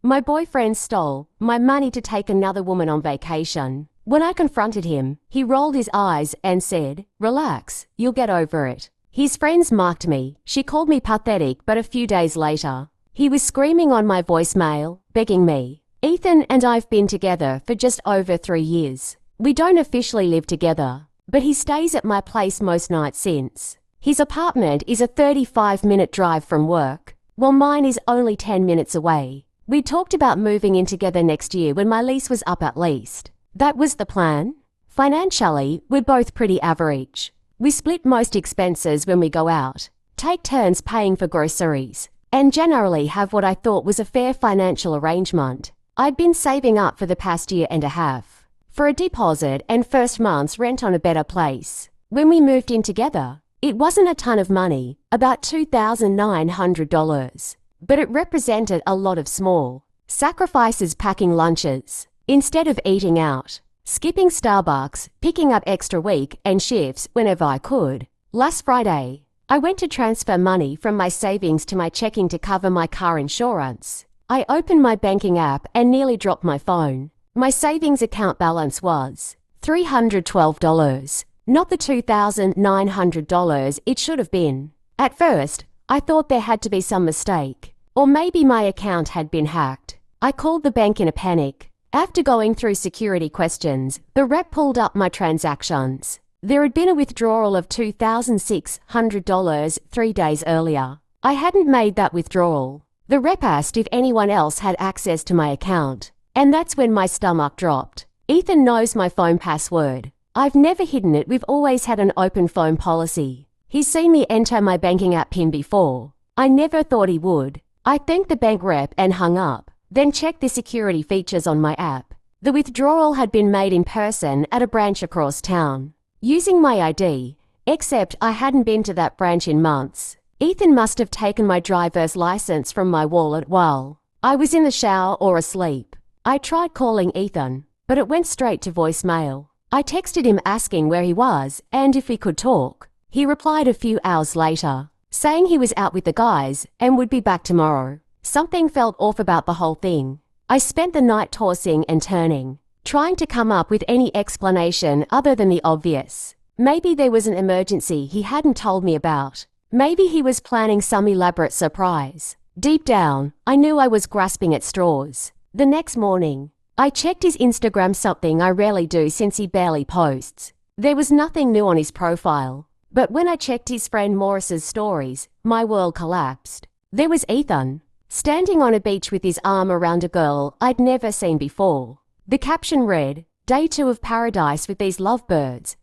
My boyfriend stole my money to take another woman on vacation. When I confronted him, he rolled his eyes and said, "Relax, you'll get over it." His friends mocked me. She called me pathetic, but a few days later, he was screaming on my voicemail, begging me. Ethan and I've been together for just over 3 years. We don't officially live together, but he stays at my place most nights since. His apartment is a 35-minute drive from work, while mine is only 10 minutes away. We talked about moving in together next year when my lease was up at least. That was the plan. Financially, we're both pretty average. We split most expenses when we go out, take turns paying for groceries, and generally have what I thought was a fair financial arrangement. I'd been saving up for the past year and a half for a deposit and first month's rent on a better place. When we moved in together, it wasn't a ton of money, about $2,900, but it represented a lot of small sacrifices packing lunches instead of eating out, skipping Starbucks, picking up extra week and shifts whenever I could. Last Friday, I went to transfer money from my savings to my checking to cover my car insurance. I opened my banking app and nearly dropped my phone. My savings account balance was $312, not the $2,900 it should have been. At first, I thought there had to be some mistake, or maybe my account had been hacked. I called the bank in a panic. After going through security questions, the rep pulled up my transactions. There had been a withdrawal of $2,600 3 days earlier. I hadn't made that withdrawal. The rep asked if anyone else had access to my account, and that's when my stomach dropped. Ethan knows my phone password. I've never hidden it. We've always had an open phone policy. He's seen me enter my banking app PIN before. I never thought he would. I thanked the bank rep and hung up, then checked the security features on my app. The withdrawal had been made in person at a branch across town, using my ID, except I hadn't been to that branch in months. Ethan must have taken my driver's license from my wallet while I was in the shower or asleep. I tried calling Ethan, but it went straight to voicemail. I texted him asking where he was and if we could talk. He replied a few hours later, saying he was out with the guys and would be back tomorrow. Something felt off about the whole thing. I spent the night tossing and turning, trying to come up with any explanation other than the obvious. Maybe there was an emergency he hadn't told me about. Maybe he was planning some elaborate surprise. Deep down, I knew I was grasping at straws. The next morning, I checked his Instagram, something I rarely do since he barely posts. There was nothing new on his profile. But when I checked his friend Morris's stories, my world collapsed. There was Ethan, standing on a beach with his arm around a girl I'd never seen before. The caption read, "Day 2 of paradise with these lovebirds,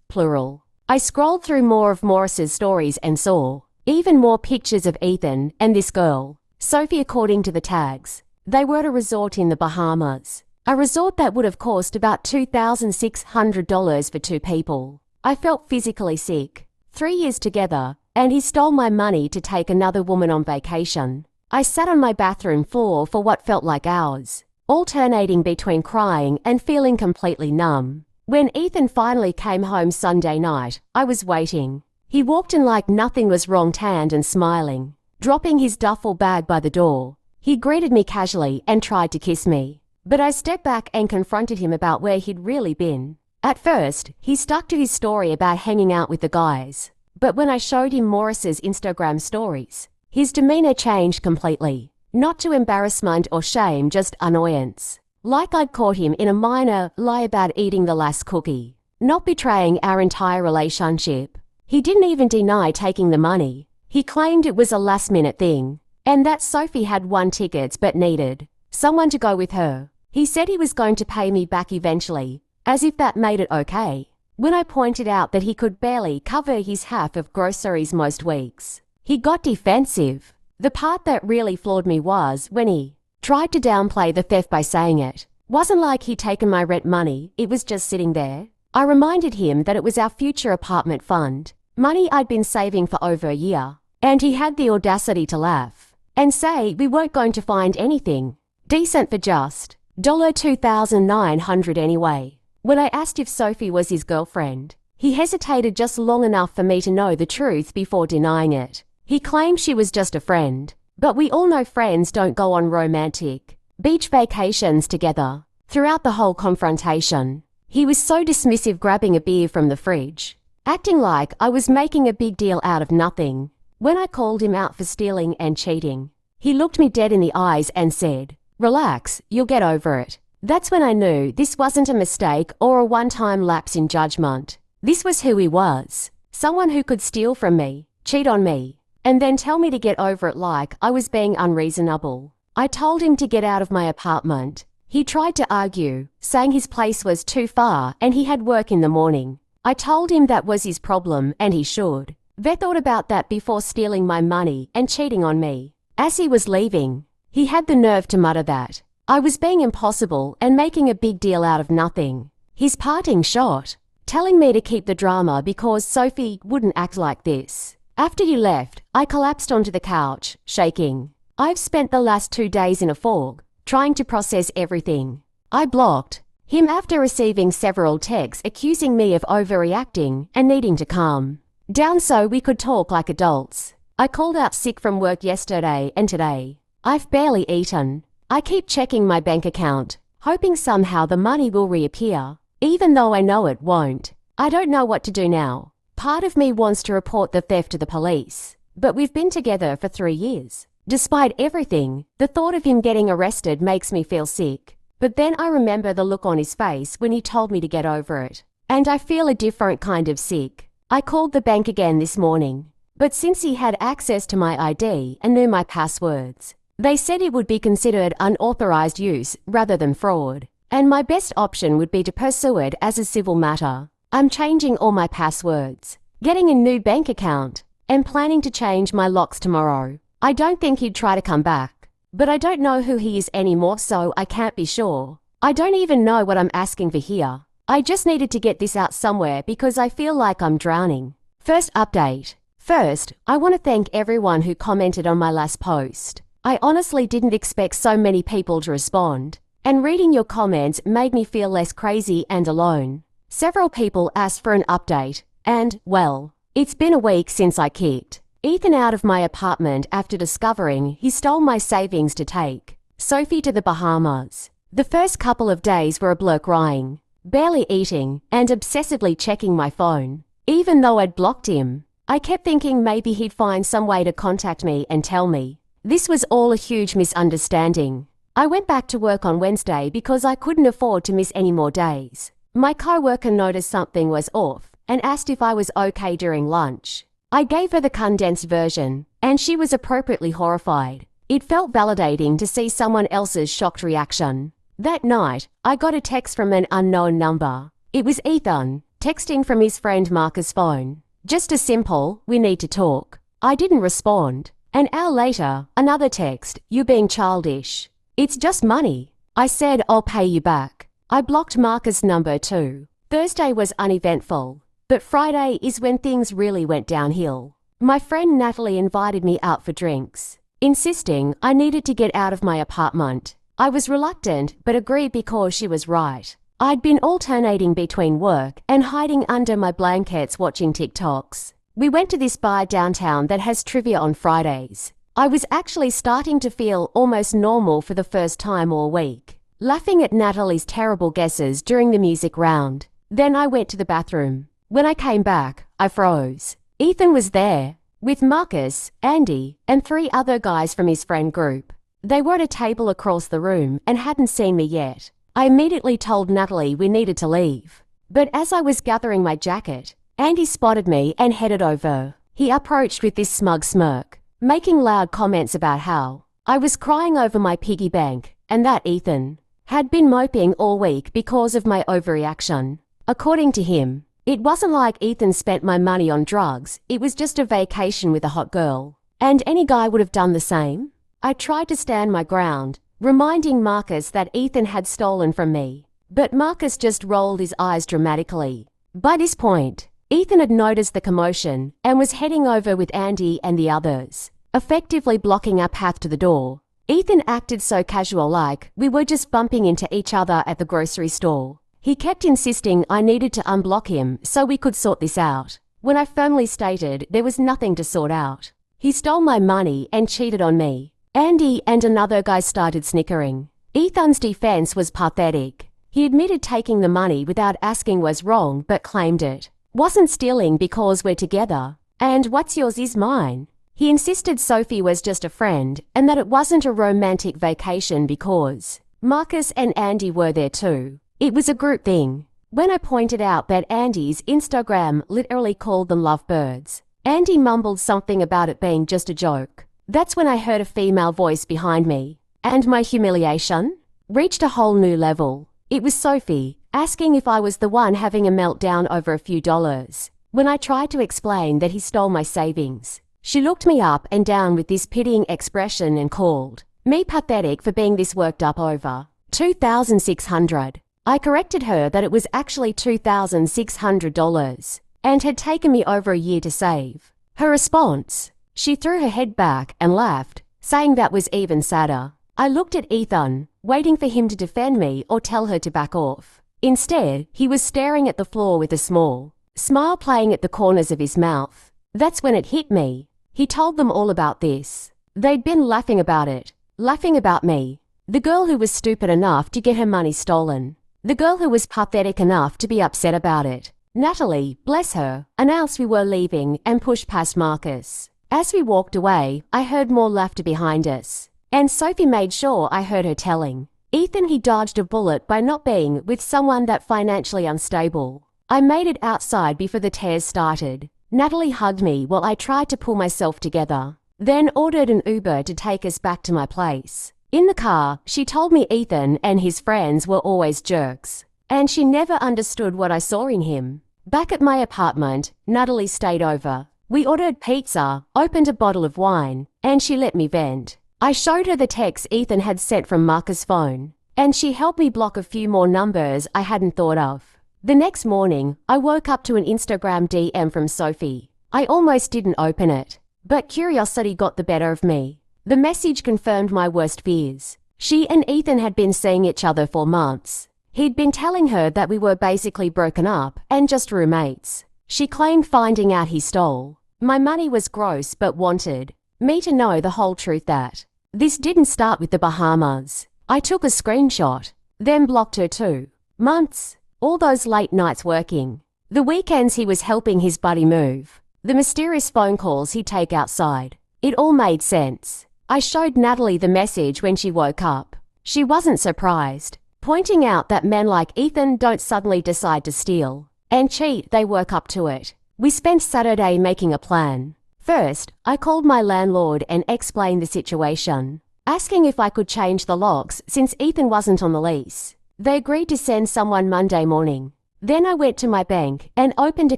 plural." I scrolled through more of Morris's stories and saw even more pictures of Ethan and this girl, Sophie, according to the tags. They were at a resort in the Bahamas, a resort that would have cost about $2,600 for 2 people. I felt physically sick. 3 years together, and he stole my money to take another woman on vacation. I sat on my bathroom floor for what felt like hours, alternating between crying and feeling completely numb. When Ethan finally came home Sunday night, I was waiting. He walked in like nothing was wrong, tanned and smiling. Dropping his duffel bag by the door, he greeted me casually and tried to kiss me. But I stepped back and confronted him about where he'd really been. At first, he stuck to his story about hanging out with the guys. But when I showed him Morris's Instagram stories, his demeanor changed completely. Not to embarrassment or shame, just annoyance. Like I'd caught him in a minor lie about eating the last cookie, not betraying our entire relationship. He didn't even deny taking the money. He claimed it was a last-minute thing, and that Sophie had won tickets but needed someone to go with her. He said he was going to pay me back eventually, as if that made it okay. When I pointed out that he could barely cover his half of groceries most weeks, he got defensive. The part that really floored me was when he tried to downplay the theft by saying it wasn't like he'd taken my rent money, it was just sitting there. I reminded him that it was our future apartment fund, money I'd been saving for over a year, and he had the audacity to laugh and say we weren't going to find anything decent for just $2,900 anyway. When I asked if Sophie was his girlfriend, he hesitated just long enough for me to know the truth before denying it. He claimed she was just a friend, But we all know friends don't go on romantic beach vacations together. Throughout the whole confrontation, he was so dismissive, grabbing a beer from the fridge, acting like I was making a big deal out of nothing. When I called him out for stealing and cheating, he looked me dead in the eyes and said, "Relax, you'll get over it." That's when I knew this wasn't a mistake or a one-time lapse in judgment. This was who he was. Someone who could steal from me, cheat on me, and then tell me to get over it like I was being unreasonable. I told him to get out of my apartment. He tried to argue, saying his place was too far and he had work in the morning. I told him that was his problem and he should. They thought about that before stealing my money and cheating on me. As he was leaving, he had the nerve to mutter that I was being impossible and making a big deal out of nothing. His parting shot, telling me to keep the drama because Sophie wouldn't act like this. After you left, I collapsed onto the couch, shaking. I've spent the last 2 days in a fog, trying to process everything. I blocked him after receiving several texts accusing me of overreacting and needing to calm down so we could talk like adults. I called out sick from work yesterday and today. I've barely eaten. I keep checking my bank account, hoping somehow the money will reappear, even though I know it won't. I don't know what to do now. Part of me wants to report the theft to the police, but we've been together for 3 years. Despite everything, the thought of him getting arrested makes me feel sick. But then I remember the look on his face when he told me to get over it, and I feel a different kind of sick. I called the bank again this morning, but since he had access to my ID and knew my passwords, they said it would be considered unauthorized use rather than fraud, and my best option would be to pursue it as a civil matter. I'm changing all my passwords, getting a new bank account, and planning to change my locks tomorrow. I don't think he'd try to come back, but I don't know who he is anymore, so I can't be sure. I don't even know what I'm asking for here. I just needed to get this out somewhere because I feel like I'm drowning. First update. First, I want to thank everyone who commented on my last post. I honestly didn't expect so many people to respond, and reading your comments made me feel less crazy and alone. Several people asked for an update, and, well, it's been a week since I kicked Ethan out of my apartment after discovering he stole my savings to take Sophie to the Bahamas. The first couple of days were a blur, crying, barely eating, and obsessively checking my phone. Even though I'd blocked him, I kept thinking maybe he'd find some way to contact me and tell me. This was all a huge misunderstanding. I went back to work on Wednesday because I couldn't afford to miss any more days. My co-worker noticed something was off and asked if I was okay during lunch. I gave her the condensed version, and she was appropriately horrified. It felt validating to see someone else's shocked reaction. That night, I got a text from an unknown number. It was Ethan, texting from his friend Marcus' phone. Just a simple, "We need to talk." I didn't respond. An hour later, another text, "You're being childish. It's just money." I said, "I'll pay you back." I blocked Marcus' number too. Thursday was uneventful, but Friday is when things really went downhill. My friend Natalie invited me out for drinks, insisting I needed to get out of my apartment. I was reluctant, but agreed because she was right. I'd been alternating between work and hiding under my blankets watching TikToks. We went to this bar downtown that has trivia on Fridays. I was actually starting to feel almost normal for the first time all week, laughing at Natalie's terrible guesses during the music round. Then I went to the bathroom. When I came back, I froze. Ethan was there, with Marcus, Andy, and 3 other guys from his friend group. They were at a table across the room and hadn't seen me yet. I immediately told Natalie we needed to leave. But as I was gathering my jacket, Andy spotted me and headed over. He approached with this smug smirk, making loud comments about how I was crying over my piggy bank and that Ethan had been moping all week because of my overreaction. According to him, it wasn't like Ethan spent my money on drugs, it was just a vacation with a hot girl. And any guy would have done the same. I tried to stand my ground, reminding Marcus that Ethan had stolen from me. But Marcus just rolled his eyes dramatically. By this point, Ethan had noticed the commotion and was heading over with Andy and the others, effectively blocking our path to the door. Ethan acted so casual, like we were just bumping into each other at the grocery store. He kept insisting I needed to unblock him so we could sort this out, when I firmly stated there was nothing to sort out. He stole my money and cheated on me. Andy and another guy started snickering. Ethan's defense was pathetic. He admitted taking the money without asking was wrong but claimed it wasn't stealing because we're together. And what's yours is mine. He insisted Sophie was just a friend and that it wasn't a romantic vacation because Marcus and Andy were there too. It was a group thing. When I pointed out that Andy's Instagram literally called them lovebirds, Andy mumbled something about it being just a joke. That's when I heard a female voice behind me, and my humiliation reached a whole new level. It was Sophie, asking if I was the one having a meltdown over a few dollars. When I tried to explain that he stole my savings, she looked me up and down with this pitying expression and called me pathetic for being this worked up over $2,600. I corrected her that it was actually $2,600 and had taken me over a year to save. Her response? She threw her head back and laughed, saying that was even sadder. I looked at Ethan, waiting for him to defend me or tell her to back off. Instead, he was staring at the floor with a small smile playing at the corners of his mouth. That's when it hit me. He told them all about this. They'd been laughing about it, laughing about me. The girl who was stupid enough to get her money stolen. The girl who was pathetic enough to be upset about it. Natalie, bless her, announced we were leaving and pushed past Marcus. As we walked away, I heard more laughter behind us. And Sophie made sure I heard her telling Ethan he dodged a bullet by not being with someone that financially unstable. I made it outside before the tears started. Natalie hugged me while I tried to pull myself together, then ordered an Uber to take us back to my place. In the car, she told me Ethan and his friends were always jerks, and she never understood what I saw in him. Back at my apartment, Natalie stayed over. We ordered pizza, opened a bottle of wine, and she let me vent. I showed her the text Ethan had sent from Marcus' phone, and she helped me block a few more numbers I hadn't thought of. The next morning, I woke up to an Instagram DM from Sophie. I almost didn't open it, but curiosity got the better of me. The message confirmed my worst fears. She and Ethan had been seeing each other for months. He'd been telling her that we were basically broken up and just roommates. She claimed finding out he stole my money was gross but wanted me to know the whole truth that this didn't start with the Bahamas. I took a screenshot, then blocked her too. Months. All those late nights working. The weekends he was helping his buddy move. The mysterious phone calls he'd take outside. It all made sense. I showed Natalie the message when she woke up. She wasn't surprised, pointing out that men like Ethan don't suddenly decide to steal and cheat, they work up to it. We spent Saturday making a plan. First, I called my landlord and explained the situation, asking if I could change the locks since Ethan wasn't on the lease. They agreed to send someone Monday morning. Then I went to my bank and opened a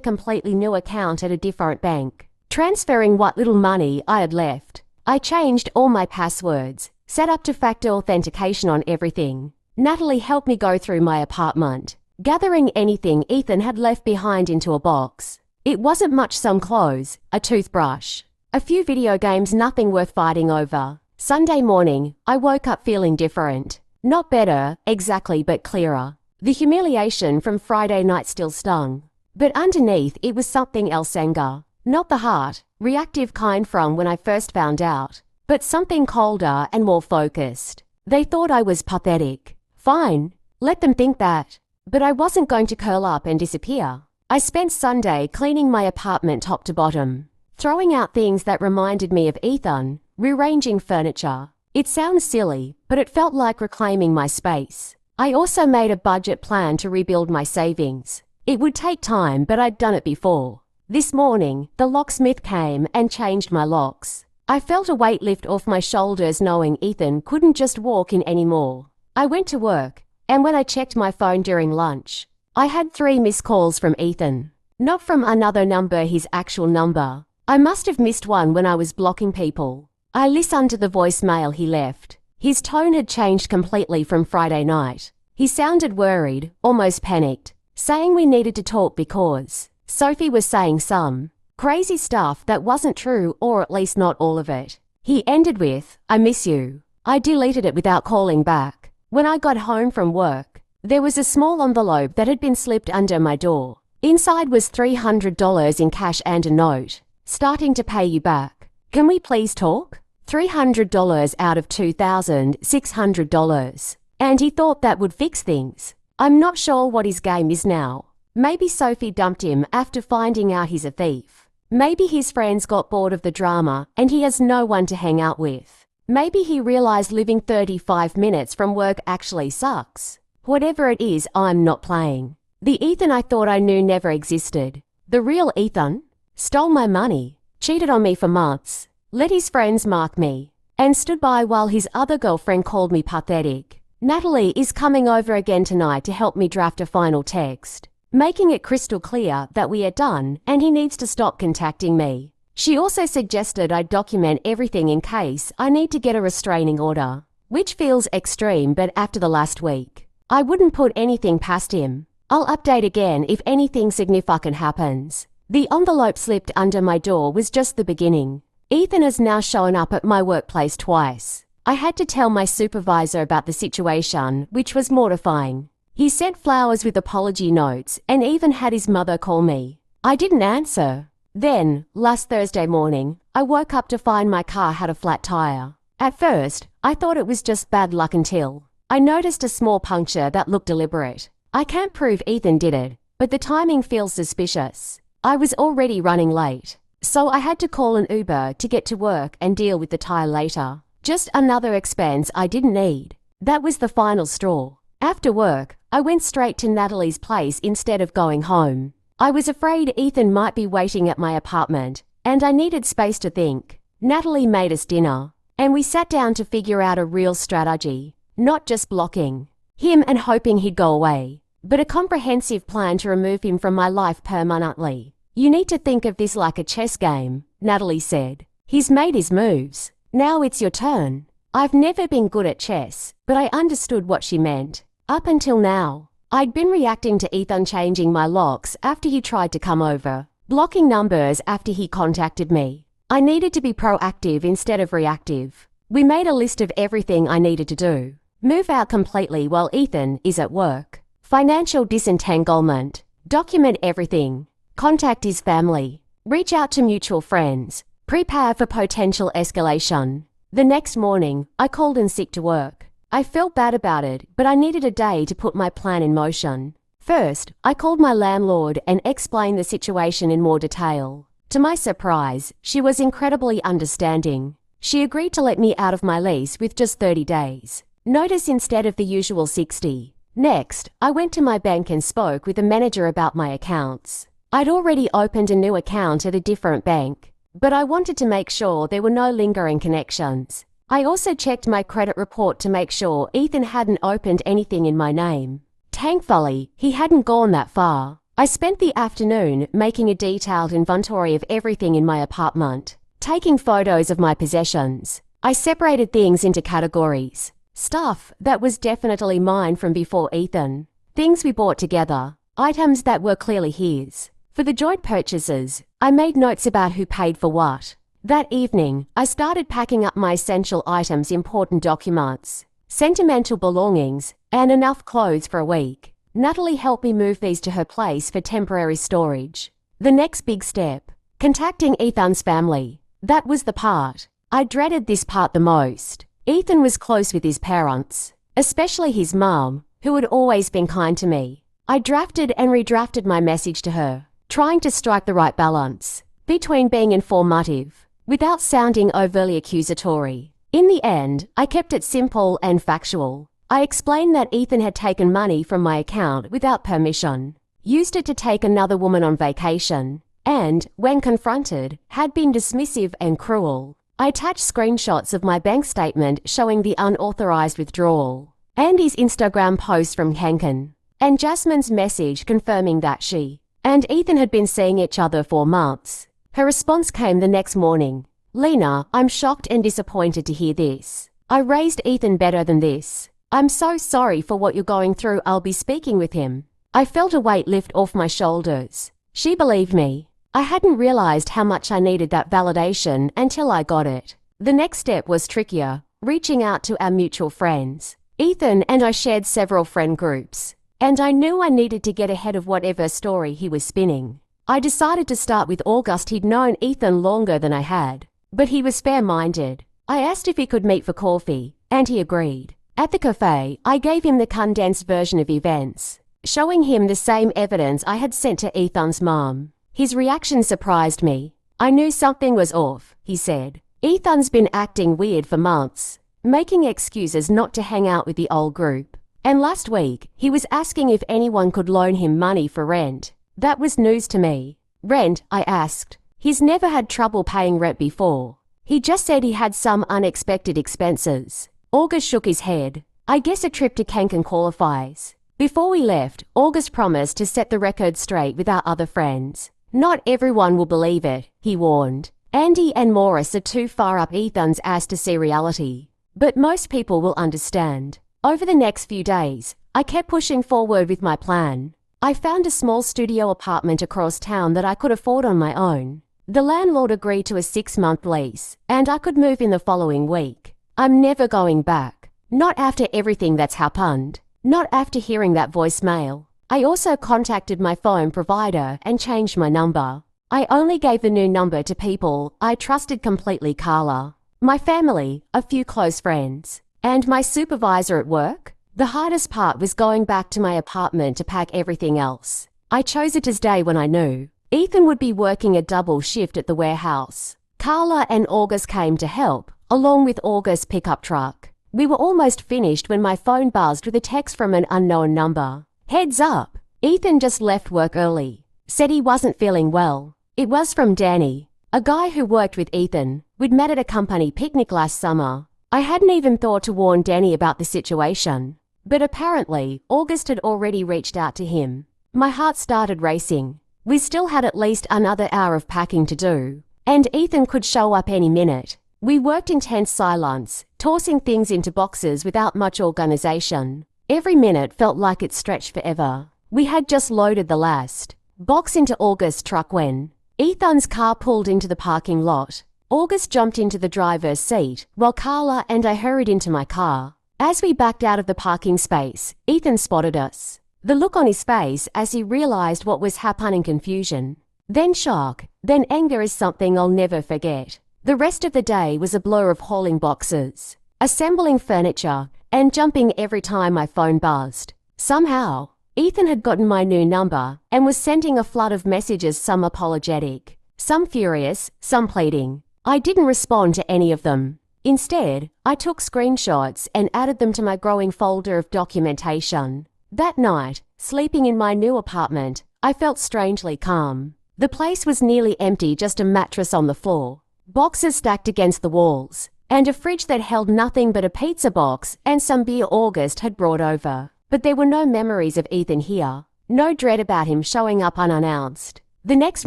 completely new account at a different bank, transferring what little money I had left. I changed all my passwords, set up two-factor authentication on everything. Natalie helped me go through my apartment, gathering anything Ethan had left behind into a box. It wasn't much, some clothes, a toothbrush, a few video games, nothing worth fighting over. Sunday morning, I woke up feeling different. Not better, exactly, but clearer. The humiliation from Friday night still stung. But underneath it was something else, anger. Not the heart, reactive kind from when I first found out, but something colder and more focused. They thought I was pathetic. Fine, let them think that. But I wasn't going to curl up and disappear. I spent Sunday cleaning my apartment top to bottom, throwing out things that reminded me of Ethan, rearranging furniture. It sounds silly, but it felt like reclaiming my space. I also made a budget plan to rebuild my savings. It would take time, but I'd done it before. This morning, the locksmith came and changed my locks. I felt a weight lift off my shoulders knowing Ethan couldn't just walk in anymore. I went to work, and when I checked my phone during lunch, I had 3 missed calls from Ethan. Not from another number, his actual number. I must have missed one when I was blocking people. I listened to the voicemail he left. His tone had changed completely from Friday night. He sounded worried, almost panicked, saying we needed to talk because Sophie was saying some crazy stuff that wasn't true, or at least not all of it. He ended with, "I miss you." I deleted it without calling back. When I got home from work, there was a small envelope that had been slipped under my door. Inside was $300 in cash and a note. "Starting to pay you back. Can we please talk?" $300 out of $2,600. And he thought that would fix things. I'm not sure what his game is now. Maybe Sophie dumped him after finding out he's a thief. Maybe his friends got bored of the drama and he has no one to hang out with. Maybe he realized living 35 minutes from work actually sucks. Whatever it is, I'm not playing. The Ethan I thought I knew never existed. The real Ethan stole my money, cheated on me for months, let his friends mark me, and stood by while his other girlfriend called me pathetic. Natalie is coming over again tonight to help me draft a final text, making it crystal clear that we are done and he needs to stop contacting me. She also suggested I document everything in case I need to get a restraining order, which feels extreme, but after the last week, I wouldn't put anything past him. I'll update again if anything significant happens. The envelope slipped under my door was just the beginning. Ethan has now shown up at my workplace twice. I had to tell my supervisor about the situation, which was mortifying. He sent flowers with apology notes and even had his mother call me. I didn't answer. Then, last Thursday morning, I woke up to find my car had a flat tire. At first, I thought it was just bad luck until I noticed a small puncture that looked deliberate. I can't prove Ethan did it, but the timing feels suspicious. I was already running late, so I had to call an Uber to get to work and deal with the tire later. Just another expense I didn't need. That was the final straw. After work, I went straight to Natalie's place instead of going home. I was afraid Ethan might be waiting at my apartment, and I needed space to think. Natalie made us dinner, and we sat down to figure out a real strategy, not just blocking him and hoping he'd go away, but a comprehensive plan to remove him from my life permanently. You need to think of this like a chess game, Natalie said. He's made his moves. Now it's your turn. I've never been good at chess, but I understood what she meant. Up until now, I'd been reacting to Ethan changing my locks after he tried to come over, blocking numbers after he contacted me. I needed to be proactive instead of reactive. We made a list of everything I needed to do. Move out completely while Ethan is at work. Financial disentanglement. Document everything. Contact his family. Reach out to mutual friends. Prepare for potential escalation. The next morning, I called in sick to work. I felt bad about it, but I needed a day to put my plan in motion. First, I called my landlord and explained the situation in more detail. To my surprise, she was incredibly understanding. She agreed to let me out of my lease with just 30 days. Notice instead of the usual 60. Next, I went to my bank and spoke with the manager about my accounts. I'd already opened a new account at a different bank, but I wanted to make sure there were no lingering connections. I also checked my credit report to make sure Ethan hadn't opened anything in my name. Thankfully, he hadn't gone that far. I spent the afternoon making a detailed inventory of everything in my apartment, taking photos of my possessions. I separated things into categories. Stuff that was definitely mine from before Ethan. Things we bought together. Items that were clearly his. For the joint purchases, I made notes about who paid for what. That evening, I started packing up my essential items, important documents, sentimental belongings, and enough clothes for a week. Natalie helped me move these to her place for temporary storage. The next big step, contacting Ethan's family. That was the part. I dreaded this part the most. Ethan was close with his parents, especially his mum, who had always been kind to me. I drafted and redrafted my message to her, trying to strike the right balance between being informative without sounding overly accusatory. In the end, I kept it simple and factual. I explained that Ethan had taken money from my account without permission, used it to take another woman on vacation, and, when confronted, had been dismissive and cruel. I attached screenshots of my bank statement showing the unauthorized withdrawal, Andy's Instagram post from Henkin, and Jasmine's message confirming that she and Ethan had been seeing each other for months. Her response came the next morning. Lena, I'm shocked and disappointed to hear this. I raised Ethan better than this. I'm so sorry for what you're going through. I'll be speaking with him. I felt a weight lift off my shoulders. She believed me. I hadn't realized how much I needed that validation until I got it. The next step was trickier, reaching out to our mutual friends. Ethan and I shared several friend groups, and I knew I needed to get ahead of whatever story he was spinning. I decided to start with August. He'd known Ethan longer than I had, but he was fair-minded. I asked if he could meet for coffee, and he agreed. At the cafe, I gave him the condensed version of events, showing him the same evidence I had sent to Ethan's mom. His reaction surprised me. I knew something was off, he said. Ethan's been acting weird for months, making excuses not to hang out with the old group. And last week, he was asking if anyone could loan him money for rent. That was news to me. Rent, I asked. He's never had trouble paying rent before. He just said he had some unexpected expenses. August shook his head. I guess a trip to Cancun qualifies. Before we left, August promised to set the record straight with our other friends. Not everyone will believe it, he warned. Andy and Morris are too far up Ethan's ass to see reality. But most people will understand. Over the next few days, I kept pushing forward with my plan. I found a small studio apartment across town that I could afford on my own. The landlord agreed to a 6-month lease, and I could move in the following week. I'm never going back. Not after everything that's happened. Not after hearing that voicemail. I also contacted my phone provider and changed my number. I only gave the new number to people I trusted completely. Carla, my family, a few close friends, and my supervisor at work. The hardest part was going back to my apartment to pack everything else. I chose it as day when I knew Ethan would be working a double shift at the warehouse. Carla and August came to help, along with August's pickup truck. We were almost finished when my phone buzzed with a text from an unknown number. Heads up, Ethan just left work early. Said he wasn't feeling well. It was from Danny, a guy who worked with Ethan. We'd met at a company picnic last summer. I hadn't even thought to warn Danny about the situation. But apparently, August had already reached out to him. My heart started racing. We still had at least another hour of packing to do, and Ethan could show up any minute. We worked in tense silence, tossing things into boxes without much organization. Every minute felt like it stretched forever. We had just loaded the last box into August's truck when Ethan's car pulled into the parking lot. August jumped into the driver's seat, while Carla and I hurried into my car. As we backed out of the parking space, Ethan spotted us. The look on his face as he realized what was happening, confusion, then shock, then anger is something I'll never forget. The rest of the day was a blur of hauling boxes, assembling furniture, and jumping every time my phone buzzed. Somehow, Ethan had gotten my new number and was sending a flood of messages, some apologetic, some furious, some pleading. I didn't respond to any of them. Instead, I took screenshots and added them to my growing folder of documentation. That night, sleeping in my new apartment, I felt strangely calm. The place was nearly empty, just a mattress on the floor, boxes stacked against the walls, and a fridge that held nothing but a pizza box and some beer August had brought over. But there were no memories of Ethan here, no dread about him showing up unannounced. The next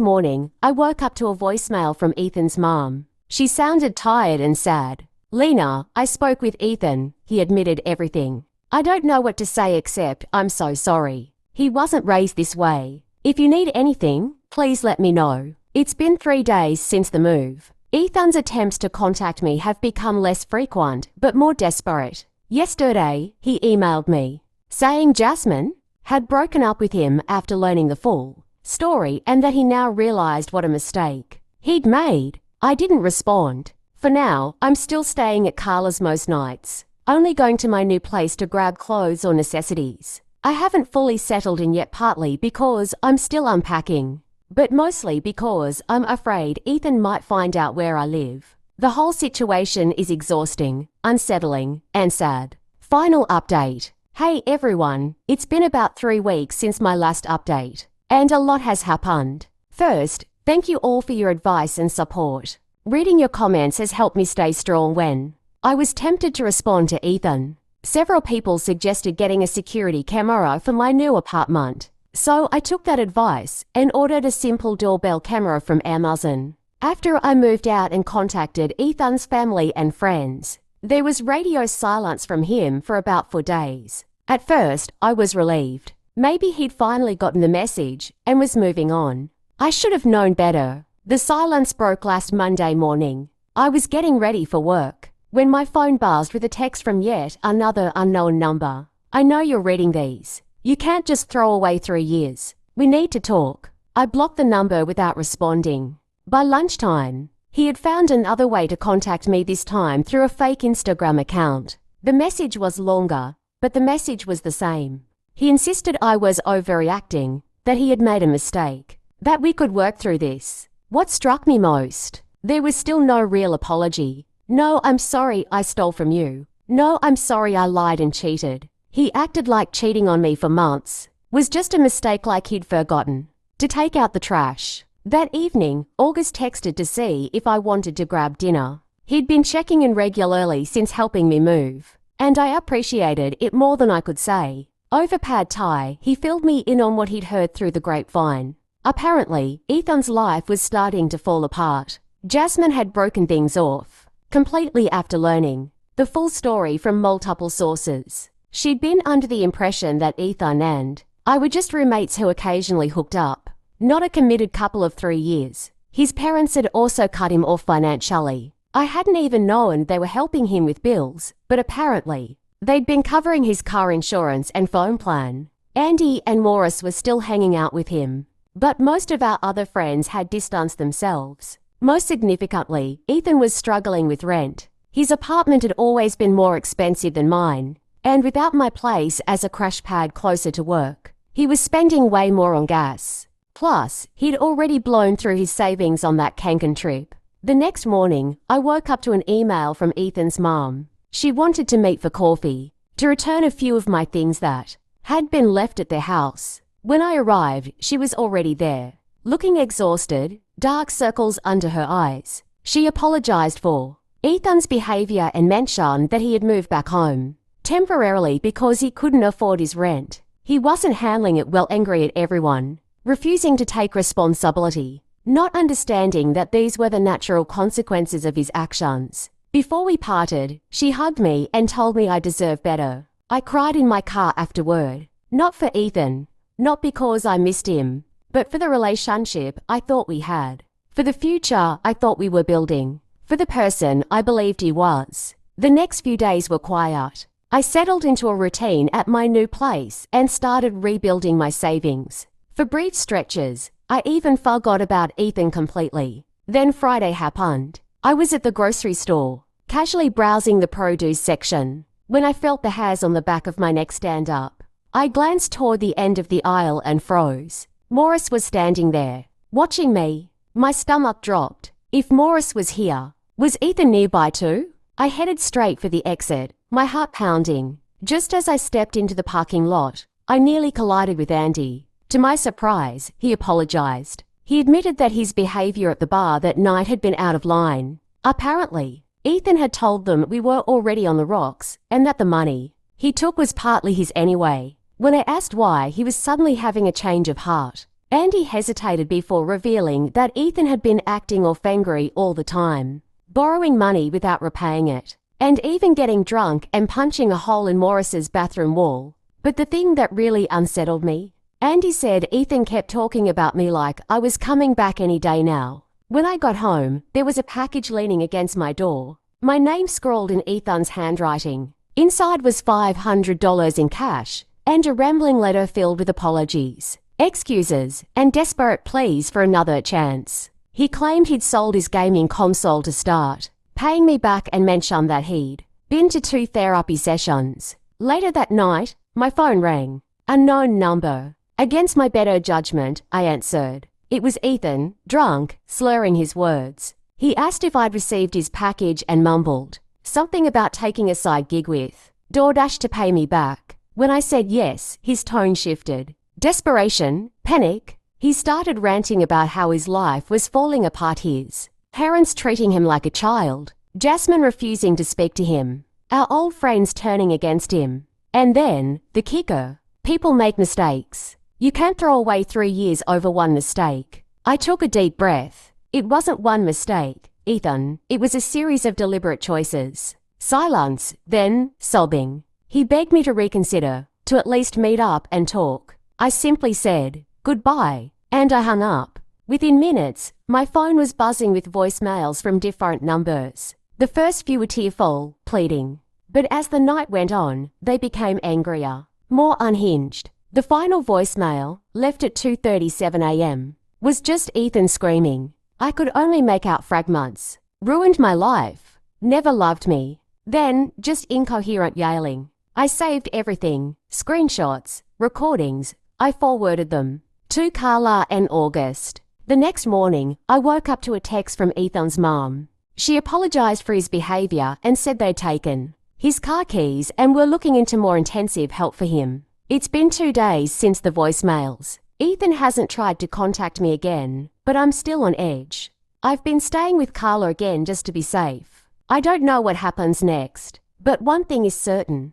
morning, I woke up to a voicemail from Ethan's mom. She sounded tired and sad. Lena, I spoke with Ethan. He admitted everything. I don't know what to say except I'm so sorry. He wasn't raised this way. If you need anything, please let me know. It's been 3 days since the move. Ethan's attempts to contact me have become less frequent, but more desperate. Yesterday, he emailed me, saying Jasmine had broken up with him after learning the full story and that he now realized what a mistake he'd made. I didn't respond. For now, I'm still staying at Carla's most nights, only going to my new place to grab clothes or necessities. I haven't fully settled in yet, partly because I'm still unpacking, but mostly because I'm afraid Ethan might find out where I live. The whole situation is exhausting, unsettling, and sad. Final update. Hey everyone, it's been about 3 weeks since my last update, and a lot has happened. First, thank you all for your advice and support. Reading your comments has helped me stay strong when I was tempted to respond to Ethan. Several people suggested getting a security camera for my new apartment, so I took that advice and ordered a simple doorbell camera from Amazon. After I moved out and contacted Ethan's family and friends, there was radio silence from him for about 4 days. At first, I was relieved. Maybe he'd finally gotten the message and was moving on. I should have known better. The silence broke last Monday morning. I was getting ready for work when my phone buzzed with a text from yet another unknown number. I know you're reading these. You can't just throw away 3 years. We need to talk. I blocked the number without responding. By lunchtime, He had found another way to contact me, this time through a fake Instagram account. The message was longer, but the message was the same. He insisted I was overreacting, that he had made a mistake, that we could work through this. What struck me most? There was still no real apology. No, I'm sorry I stole from you. No, I'm sorry I lied and cheated. He acted like cheating on me for months was just a mistake, like he'd forgotten to take out the trash. That evening, August texted to see if I wanted to grab dinner. He'd been checking in regularly since helping me move, and I appreciated it more than I could say. Over pad thai, he filled me in on what he'd heard through the grapevine. Apparently, Ethan's life was starting to fall apart. Jasmine had broken things off completely after learning the full story from multiple sources. She'd been under the impression that Ethan and I were just roommates who occasionally hooked up, not a committed couple of 3 years. His parents had also cut him off financially. I hadn't even known they were helping him with bills, but apparently they'd been covering his car insurance and phone plan. Andy and Morris were still hanging out with him, but most of our other friends had distanced themselves. Most significantly, Ethan was struggling with rent. His apartment had always been more expensive than mine, and without my place as a crash pad closer to work, he was spending way more on gas. Plus, he'd already blown through his savings on that Kanken trip. The next morning, I woke up to an email from Ethan's mom. She wanted to meet for coffee, to return a few of my things that had been left at their house. When I arrived, she was already there, looking exhausted, dark circles under her eyes. She apologized for Ethan's behavior and mentioned that he had moved back home temporarily because he couldn't afford his rent. He wasn't handling it well, angry at everyone, refusing to take responsibility, not understanding that these were the natural consequences of his actions. Before we parted, she hugged me and told me I deserved better. I cried in my car afterward, not for Ethan, not because I missed him, but for the relationship I thought we had, for the future I thought we were building, for the person I believed he was. The next few days were quiet. I settled into a routine at my new place and started rebuilding my savings. For brief stretches, I even forgot about Ethan completely. Then Friday happened. I was at the grocery store, casually browsing the produce section, when I felt the hairs on the back of my neck stand up. I glanced toward the end of the aisle and froze. Morris was standing there, watching me. My stomach dropped. If Morris was here, was Ethan nearby too? I headed straight for the exit, my heart pounding. Just as I stepped into the parking lot, I nearly collided with Andy. To my surprise, he apologized. He admitted that his behavior at the bar that night had been out of line. Apparently, Ethan had told them we were already on the rocks and that the money he took was partly his anyway. When I asked why, he was suddenly having a change of heart. Andy hesitated before revealing that Ethan had been acting off-angry all the time, borrowing money without repaying it, and even getting drunk and punching a hole in Morris's bathroom wall. But the thing that really unsettled me, Andy said Ethan kept talking about me like I was coming back any day now. When I got home, there was a package leaning against my door. My name scrawled in Ethan's handwriting. Inside was $500 in cash and a rambling letter filled with apologies, excuses, and desperate pleas for another chance. He claimed he'd sold his gaming console to start paying me back and mentioned that he'd been to 2 therapy sessions. Later that night, my phone rang. Unknown number. Against my better judgment, I answered. It was Ethan, drunk, slurring his words. He asked if I'd received his package and mumbled something about taking a side gig with DoorDash to pay me back. When I said yes, his tone shifted. Desperation, panic. He started ranting about how his life was falling apart, his parents treating him like a child, Jasmine refusing to speak to him, our old friends turning against him. And then, the kicker, people make mistakes. You can't throw away 3 years over one mistake. I took a deep breath. It wasn't one mistake, Ethan. It was a series of deliberate choices. Silence, then sobbing. He begged me to reconsider, to at least meet up and talk. I simply said, goodbye, and I hung up. Within minutes, my phone was buzzing with voicemails from different numbers. The first few were tearful, pleading. But as the night went on, they became angrier, more unhinged. The final voicemail, left at 2:37 a.m., was just Ethan screaming, I could only make out fragments. Ruined my life. Never loved me. Then, just incoherent yelling. I saved everything. Screenshots, recordings. I forwarded them. To Carla and August. The next morning, I woke up to a text from Ethan's mom. She apologized for his behavior and said they'd taken his car keys and were looking into more intensive help for him. It's been 2 days since the voicemails. Ethan hasn't tried to contact me again, but I'm still on edge. I've been staying with Carla again just to be safe. I don't know what happens next, but one thing is certain.